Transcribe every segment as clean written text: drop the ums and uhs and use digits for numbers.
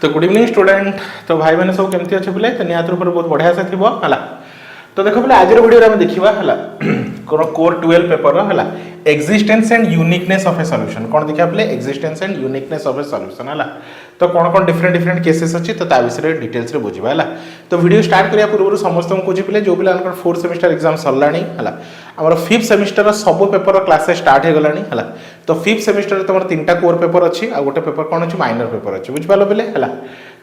तो good evening student. तो भाई मैंने सब केमती अच्छे बोले तो निहात रूप बहुत बढ़िया से थी है। तो देख बोले आज वीडियो में देखा है कोर 12 पेपर है existence and uniqueness of A solution. कौन देखा बोले existence and uniqueness of A solution है। तो कौन कौन डिफरेंट डिफरेंट केसेस अच्छी तो विषय डिटेल्स बुझा है। तो वीडियो स्टार्ट करने पूर्व समस्त कौन पे जो पे 4th सेमिस्टर एग्जाम सरला है आमर 5th सेमिस्टर सब पेपर क्लासेस स्टार्ट हो गलानी है। तो 5th सेमिस्टर तुम 3टा कोर पेपर अच्छी आ गोटे पेपर कौन अच्छी माइनर पेपर अच्छी बुझिपाल बोले है।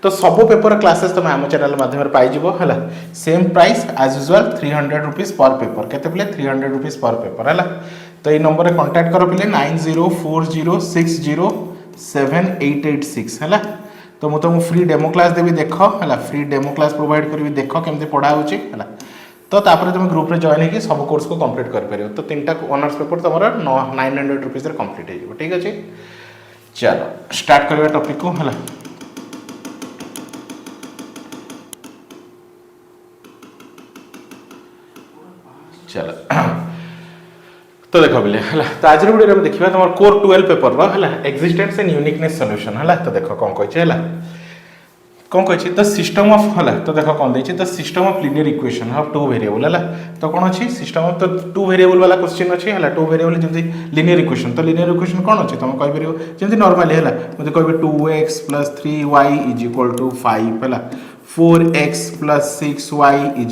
तो सब पेपर क्लासेस तुम आम चैनल माध्यम पाइब है। Same price as usual 300 rupees per paper के 300 रुपीज पर पेपर है। तो ये नंबर कांटेक्ट करो पे 9040607886 है। तो मुझे तुमको फ्री डेमो क्लास देवी देख है फ्री डेमो क्लास प्रोवाइड करी देख केमती पढ़ा हो। तो तापर तुम ग्रुप रे जॉइन होगी सब कोर्स को कंप्लीट कर पार। तो 3टा ऑनर्स पेपर तुम 900 रुपीज कंप्लीट हो। ठीक अच्छे चलो स्टार्ट करवा टॉपिक को है। चलो तो देख बोले है। तो आज वीडियो में देखा तुम कोर 12 पेपर है एक्जिस्टेंस एंड यूनिकनेस सॉल्यूशन है। तो देख कौन कही है कौन कही द सिस्टम ऑफ है। तो देख कौन देखिए the system of linear equation of 2 variable है। तो कौन अच्छी सिस्टम ऑफ तो 2 वेरिएबल वाला क्वेश्चन अच्छी है 2 वेरिएबल जमी लिनियर इक्वेशन। तो लिनियर इक्वेशन कौन अच्छी तुम कहीपर जमी नॉर्मली है मुझे कह 2x + 3y = 5 है 4x + 6y =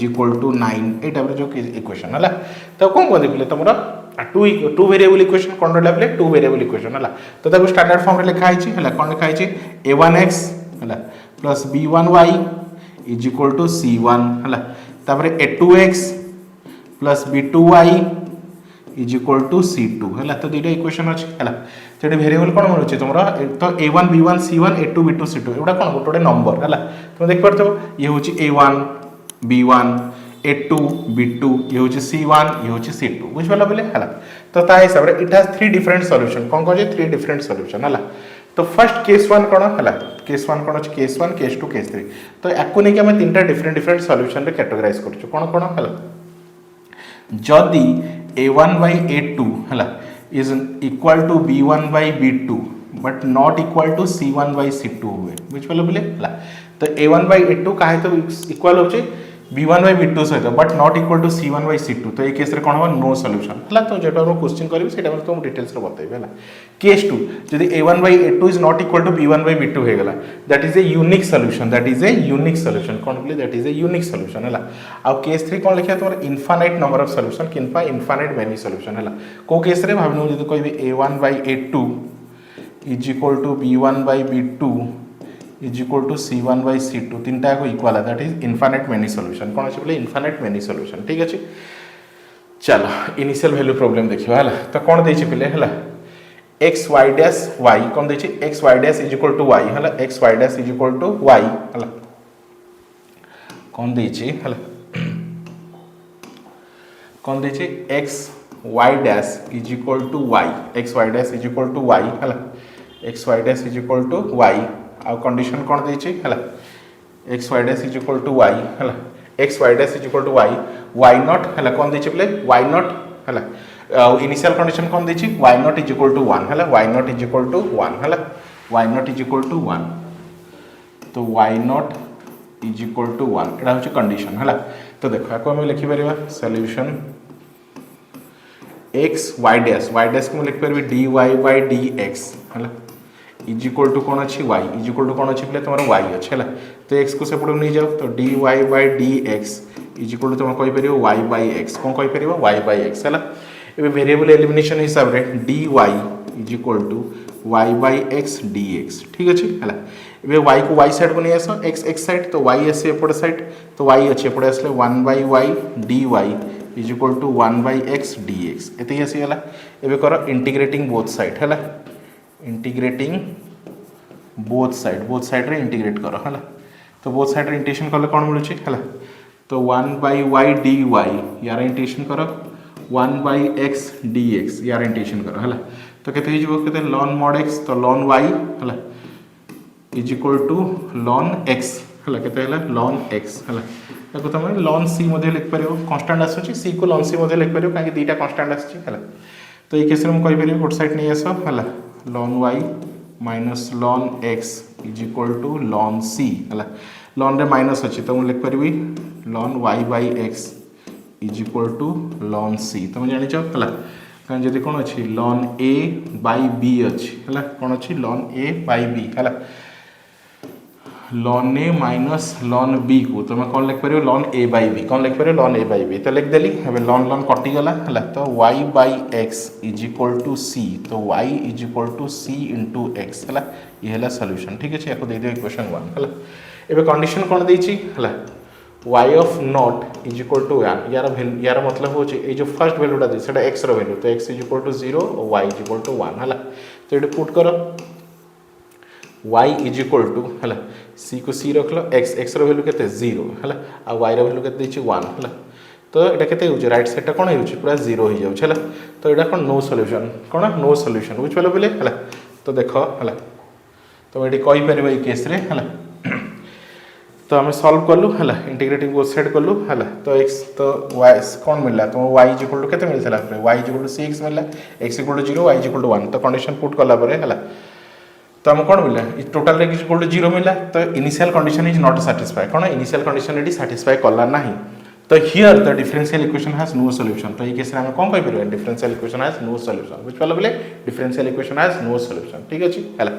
9 ये टाइप जो इक्वेशन है। तो कौन कहते बोले तुम टू वेरिएबल इक्वेशन कौन रहा बोले 2 वेरिएबल इक्वेशन है। तो स्टैंडर्ड फॉर्म लिखाई है कौन लिखाई a1x है प्लस b1y = c1 है a2x प्लस b2y = c2 है। तो दुईटा इक्वेशन अच्छी है। तो ये वेरिएबल कौन मिलूँ तुम तो a1 b1 c1 a2 b2 c2 एगुड़ा कौन गोटे गोटे नंबर है। तुम देखिए ये हूँ a1 b1 a2 b2 ये हूँ c1 ये हूँ c2 बुझिपाल बोले है। तो हिसाब से इट हैज 3 डिफरेंट सॉल्यूशन कौन कहे 3 डिफरेंट सॉल्यूशन है। तो फर्स्ट केस 1 कौन है केस 1 कौन अच्छे केस 1 केस 2 केस 3। तो आपको नहीं आम 3टा डिफरेंट डिफरेंट सॉल्यूशन रे कैटेगराइज कर कौन कौन है जदि a1/a2 है is equal to b1/b2 but not equal to c1/c2 हुए बुझिपाल बोले है। तो a1/a2 का तो इक्वल हो b1/b2 सहित but not equal to c1/c2। तो ये केस रे कौन हम नो सॉल्यूशन है। तो जो क्वेश्चन करी से तुम डिटेल्स बताइबे है। केस 2 जदि a1/a2 is not equal to b1/b2 हो गला that is a unique solution that is a unique solution कौन बोले that is a unique solution है। आ केस 3 कौन लिखा तुम इनफाइनाइट नंबर ऑफ सॉल्यूशन किंपा इनफाइनाइट मेनी सॉल्यूशन है। को केस रे भाबनु जदि कहबे a1/a2 is equal to b1/b2 is equal to c1/c2 तीनटा को इक्वल है that is infinite many solution कौन अच्छे बोले इनफाइनाइट मेनी सॉल्यूशन। ठीक अच्छे चलो इनिशियल वैल्यू प्रॉब्लम देखिए है। तो कौन देछि पिले है एक्स वाई डैश वाई कौन देछि x y dash is equal to y है x y dash is equal to y है कौन देछि है कौन देछि x y dash is equal to y x y dash is equal to y है x y dash is equal to y आ condition कौन देछि है x y dash is equal to y है x y dash is equal to y y not है कौन देछि बोले वाई नॉट है इनिशियल कंडीशन कौन देछि y not is equal to 1 है y not is equal to 1 है y not is equal to 1। तो y not is equal to 1 एटा होछि कंडीशन है। तो देखो आपको हम लिखि परिबा सॉल्यूशन एक्स वाई डैश को लिखि परिबे dy/dx है इज इक्वल टू कौन अच्छी वाई इज इक्वल टू कौन अच्छी बोले तुम वाई अच्छे है। तो एक्स को सेपट नहीं जाओ तो dy/dx इज इक्वल टू तुम कहीपर y/x कौन कहीपर y/x है। ये वेरिएबल एलिमिनेशन हिसाब से dy is equal to y/x dx ठीक अच्छे है। ये y को y साइड को नहीं आस x साइड तो y आस एपट साइड तो y अच्छे एपटे आसले 1/y dy is equal to 1/x dx एत आसीगला। एबे कर इंटीग्रेटिंग बोथ साइड है इंटीग्रेटिंग बोथ साइड रे इंटीग्रेट कर है। तो बोथ साइड रे इंटीग्रेशन कले कौन मिलूँ है तो 1/y dy यार इंटीग्रेशन कर 1/x dx यार इंटीग्रेशन कर है। तो केते केते ln mod x तो ln y है is equal to ln x है केते ln x है। ताको तुम ln c मध्ये लिख परियो कांस्टेंट आसुची c को ln c मध्ये लिख परियो काहे दुईटा कांस्टेंट आसुची है। तो ये केस रे हम कहि परियो गोट साइड नहीं आस है ln y minus ln x is equal to ln c है लॉन रे माइनस अच्छी तो मुझे लिखिपारि ln y by x is equal to ln c तुम जान है कहीं जब कौन अच्छी लॉन ए बाई बी अच्छी है कौन अच्छी लॉन ए बाई बी है ln a minus ln b को तुम कौन लिखिपर लॉन ए बाई बी कौन लिखिपर लॉन ए बाई बी तो लिखदेली ए लॉन लॉन कटिगला है तो y by x is equal to c तो y is equal to c into x है ये है सॉल्यूशन ठीक अच्छे या इक्वेशन 1 है एवं कंडीशन कौन देती है y of nought is equal to 1 यार मतलब हो जो फर्स्ट वैल्यूटा दी से एक्स वैल्यू तो x इज इक्वल टू 0 और y इज इक्वल टू 1 है तो ये पुट कर y इज इक्वल टू है सी को सी रख लो एक्स वैल्यू के 0 है आ y वैल्यू के 1 है तो यहाँ के राइट साइड कौन हो पूरा 0 हो जाए तो यहाँ कौन नो सॉल्यूशन कौन नो सॉल्यूशन बुझिपाल बोले है तो देख है तुम ये कहीपर ये केस है तो आम सल्व कलु है इंटीग्रेटिंग बोथ साइड कलु है तो एक्स तो वाई कौन मिलला तुम वाई इज इक्वल टू केते मिलता वाई इज इक्वल टू 6 मिलला x equal to 0 y is equal to 1 तो कंडीशन पुट कला है तो आम कौन मिलला टोटाल इज इक्वल टू 0 मिलला तो initial condition is not satisfy कौन इनिशियल कंडीशन ये साटिस्फाई कला ना तो here the differential equation has no solution तो ये केस में कौन कह differential equation has no solution बुझिपाल बोले differential equation has no solution ठीक अच्छे है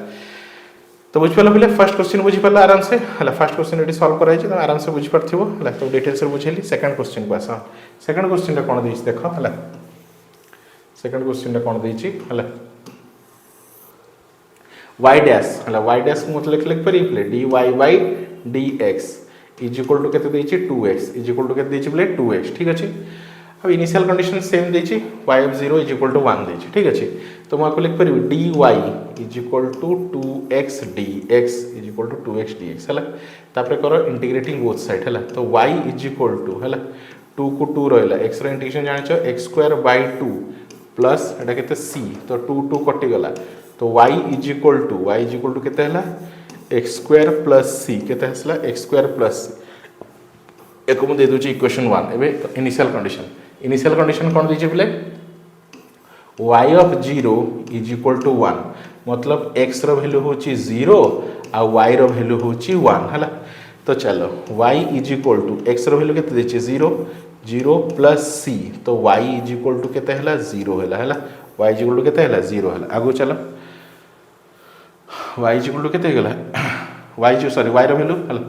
तो बुझिपाल बोले फर्स्ट क्वेश्चन बुझीपार आराम से है फर्स्ट क्वेश्चन ये सल्व कराई तो आराम से बुझीपार है तो डिटेल्स बुझेली सेकंड क्वेश्चन को आस सेकंड क्वेश्चन कौन देख देख है सेकंड क्वेश्चन कौन देती है वाई डैश है वाई डैश को मतलब लिख पारे d y by d x is equal to केते 2x इज इक्वल टू केते बोले 2x ठीक अच्छे अब इनिशियल कंडीशन सेम देती y of 0 is equal to 1 देती ठीक अच्छे तो मैं आपको लिख पारि d y is equal to 2x dx is equal to 2x dx है तापर कर इंटीग्रेटिंग बोथ साइड है तो y इज इक्वल टू है 2 को 2 रहा x इंटीग्रेशन जान x square by 2 plus iota केते c तो 2 2 कटिगला तो y इज इक्वल टू केते है एक्स स्क्वायर प्लस सी केते हसला एक्स स्क्वायर प्लस सी एक दे दूची इक्वेशन 1 एबे इनिशियल कंडीशन कौन दीजिए बोले y of 0 is equal to 1 मतलब x रो वैल्यू होची 0 आ y रो वैल्यू होची 1 है तो चलो y is equal to x रो वैल्यू केते देछि 0 0 प्लस c तो y इज इक्वल टू केते हला 0 हला y इज इक्वल टू केते हला 0 हला आगो चलो y इज इक्वल टू केते गला y जो सॉरी y रो वैल्यू हला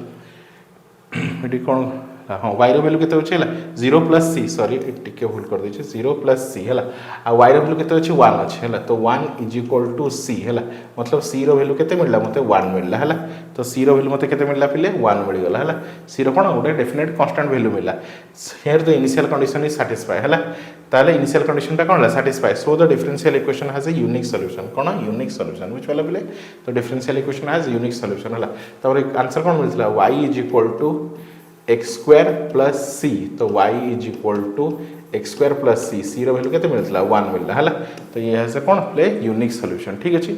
एटी कोन हाँ y रो वैल्यू केते होचे हला 0 प्लस c सॉरी टिके भूल कर देछे 0 प्लस c हला आ y रो वैल्यू केते होचे 1 अछि हला तो 1 इज इक्वल टू c हला मतलब c रो वैल्यू केते मिलला मते 1 मिलला हला तो c रो वैल्यू मते केते मिलला पिले 1 मिल गला हला c रो कोन गोटे डेफिनेट कांस्टेंट वैल्यू मिलला here the initial condition is satisfy हला ताले इनिशियल कंडीशन टा कोन satisfy so the differential equation has a unique solution कोन यूनिक सॉल्यूशन व्हिच वाला बोले तो differential equation has unique solution हला तापर आंसर कोन मिलला y is equal to x square plus c तो y is equal to x square plus c c रो वैल्यू केते मिलला 1 मिलला हला तो ये has cone play unique solution ठीक अछि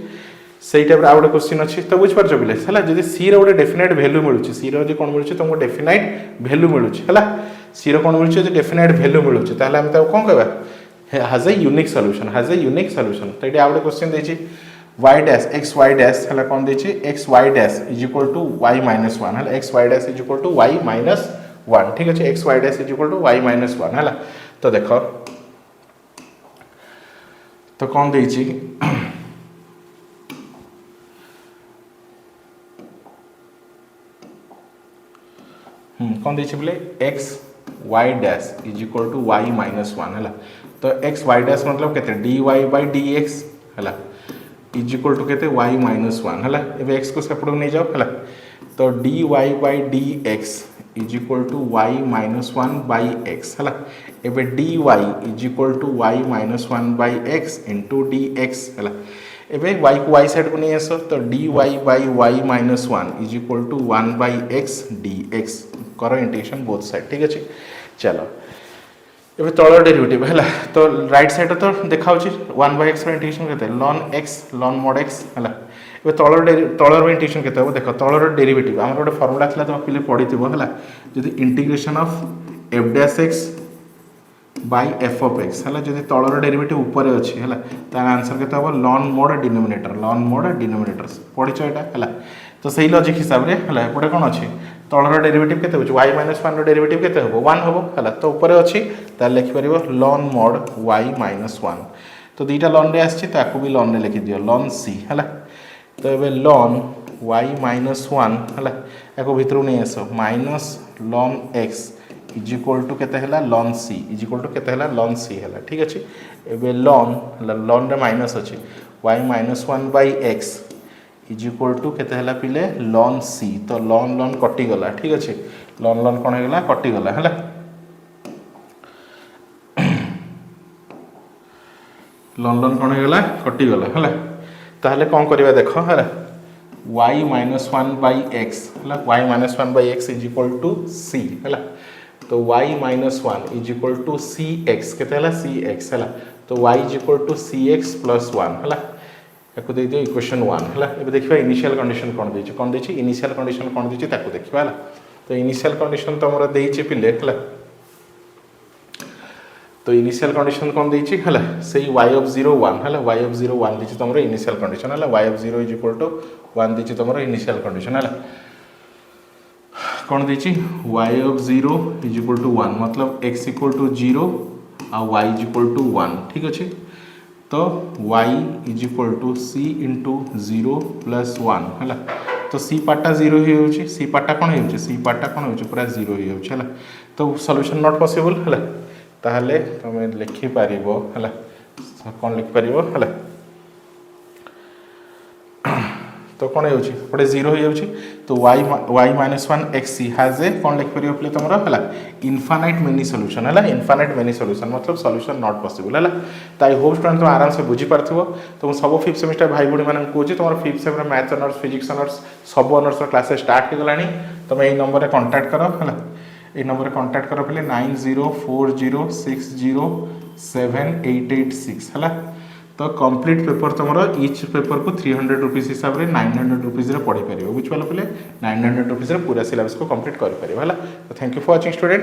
सेही टाइप आ गोटे क्वेश्चन अछि तो बुझ परछ बिले हला जदी सी रो गोटे डेफिनेट वैल्यू मिलुछि सी रो जे कोन मिलुछि तुमको डेफिनेट वैल्यू मिलुछि हला सी रो कोन मिलुछि जे डेफिनेट वैल्यू मिलुछि ताले हम त कोन कहबा हैज अ यूनिक सॉल्यूशन तो ये आ गोटे क्वेश्चन देछि y dash x y dash हला कोन देछि x y dash is equal to y minus 1 हला x y dash is equal to y minus 1 ठीक अछि x y dash is equal to y minus 1 हला तो देखो तो कोन देछि कोन देछि बोले x y dash is equal to y minus 1 हला तो x y डैश मतलब केते dy by dx हला इज इक्वल टू केते y माइनस 1 हला एबे x को सेपट नहीं जाओ हला तो dy by dx is equal to y minus 1 by x हला एबे dy is equal to y minus 1 by x into dx हला एबे y को y साइड को नहीं आसो तो dy by y minus 1 is equal to 1 by x dx करो इंटीग्रेशन बोथ साइड ठीक अछि चलो एबे तळर डेरिवेटिव हला तो राइट साइड तो देखाउ छी 1 by x रो इंटीग्रेशन केते ln x ln mod x हला एबे तळर इंटीग्रेशन केते हो देखो तळर डेरिवेटिव हमर गोटे फार्मूला थला तो पिले पढिथिबो हला जदी integration of f dash x by f of x हला जदी तळर डेरिवेटिव ऊपर अछि हला तार आंसर केते हो ln mod डिनोमिनेटर पढिचो एटा हला तो सही लॉजिक हिसाब रे हला एपटे कोन अछि तळर डेरिवेटिव केते होछ y - 1 रो डेरिवेटिव केते होबो 1 होबो हला तो ऊपर अछि ता लिखि परिबो ln mod y - 1 तो दुईटा ln रे आछि ताकू भी ln रे लिखि दियो ln c हला तो एबे ln y - 1 हला एको भितरु नै आसो minus ln x is equal to केते हला ln c is equal to केते हला ln c हला ठीक अछि एबे ln ln रे माइनस अछि y - 1 by x is equal to केते हला पिले ln c तो ln ln कटि गला ठीक अछि ln ln कोन हे गला कटि गला हला ln ln कोन हे गला कटि गला हला ताहले कोन करबा देखो हला y - 1 बाय x हला y - 1 by x is equal to c हला तो y - 1 is equal to cx केते हला cx हला तो y is equal to cx + 1 हला एको दे दियो इक्वेशन 1 हला एबे देखिबा इनिशियल कंडीशन कोन देछि इनिशियल कंडीशन कोन देछि ताको देखिबा हला तो इनिशियल कंडीशन तो हमरा देछि पिले हला तो इनिशियल कंडीशन कोन देछि हला सेही y of 0 1 हला y of 0 1 देछि तमरो इनिशियल कंडीशन हला y of 0 is equal to 1 देछि तमरो इनिशियल कंडीशन हला कोन देछि y of 0 is equal to 1 मतलब x इक्वल टू 0 आ y इज इक्वल टू 1 ठीक अछि तो y is equal to c into 0 plus 1 हला तो c पार्टा 0 ही होछि c पार्टा कोन होछि c पार्टा कोन होछि पूरा 0 ही होछि हला तो सॉल्यूशन नॉट पॉसिबल हला ताहले तमे लिखि पारिबो हला कोन लिखि पारिबो हला तो कोन होछि पडे 0 हो जाउछि तो y - 1 xc हैज ए कोन लिखि परियो प्ले तमरो हला इनफाइनाइट मेनी सॉल्यूशन हला इनफाइनाइट मेनी सॉल्यूशन मतलब सॉल्यूशन नॉट पॉसिबल हला त आई होप स्टूडेंट तो आराम से बुझी पारथिबो तो सब 5th सेमेस्टर भाई बडी मानन कोछि तमरो 5th semester maths honours physics honours सब ऑनर्स क्लासेस स्टार्ट हो गलानी तमे एई नंबर रे कांटेक्ट करो हला एई नंबर रे कांटेक्ट करो पहले 9040607886 हला तो कंप्लीट पेपर तुमरो ईच पेपर को 300 रुपीस हिसाब रे 900 रुपीस रे पढ़ी परियो बुझ पालो पले 900 रुपीस रे पूरा सिलेबस को कंप्लीट कर परियो हला तो thank you for watching student.